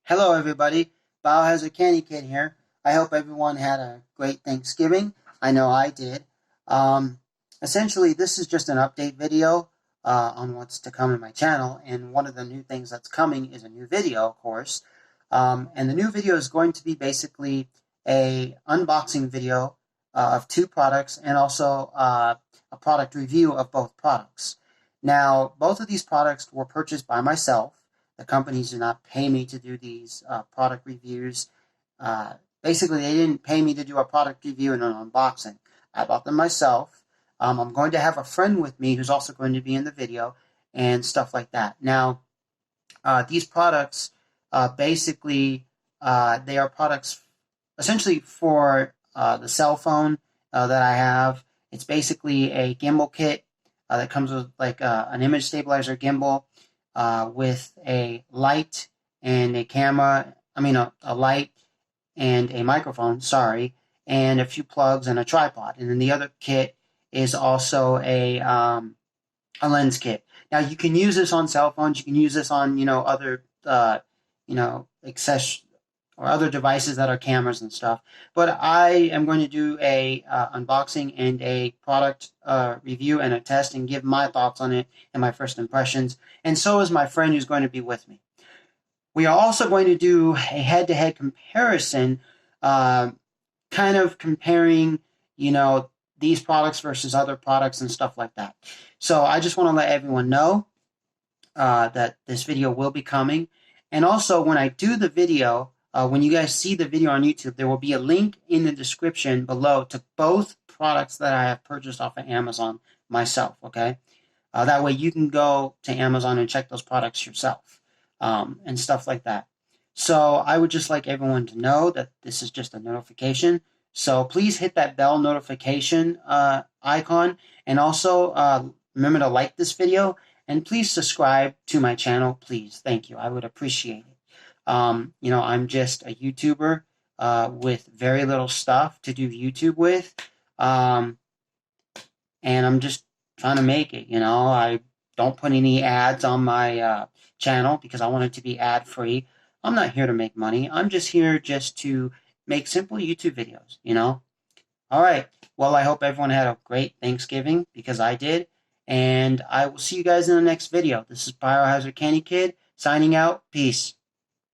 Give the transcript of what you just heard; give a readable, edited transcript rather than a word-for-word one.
Hello, everybody. Biohazard Candy Kid here. I hope everyone had a great Thanksgiving. I know I did. Um, Essentially, this is just an update video on what's to come in my channel. And one of the new things that's coming is a new video, of course. And the new video is going to be basically a unboxing video of two products and also a product review of both products. Now, both of these products were purchased by myself. The companies do not pay me to do these product reviews. Basically, they didn't pay me to do a product review and an unboxing. I bought them myself. I'm going to have a friend with me who's also going to be in the video and stuff like that. Now, these products basically they are products essentially for the cell phone that I have. It's basically a gimbal kit that comes with like an image stabilizer gimbal with a light and a camera. A light and a microphone. Sorry, and a few plugs and a tripod. And then the other kit is also a lens kit. Now you can use this on cell phones. You can use this on other access or other devices that are cameras and stuff. But I am going to do a unboxing and a product review and a test and give my thoughts on it and my first impressions. And so is my friend who's going to be with me. We are also going to do a head-to-head comparison, kind of comparing, these products versus other products and stuff like that. So I just want to let everyone know that this video will be coming. And also, when I do the video, when you guys see the video on YouTube, there will be a link in the description below to both products that I have purchased off of Amazon myself, okay? That way you can go to Amazon and check those products yourself and stuff like that. So I would just like everyone to know that this is just a notification. So please hit that bell notification icon. And also remember to like this video. And please subscribe to my channel, please. Thank you. I would appreciate it. I'm just a YouTuber with very little stuff to do YouTube with. And I'm just trying to make it, I don't put any ads on my channel because I want it to be ad-free. I'm not here to make money. I'm just here just to make simple YouTube videos, All right. Well, I hope everyone had a great Thanksgiving because I did. And I will see you guys in the next video. This is Biohazard Candy Kid signing out. Peace.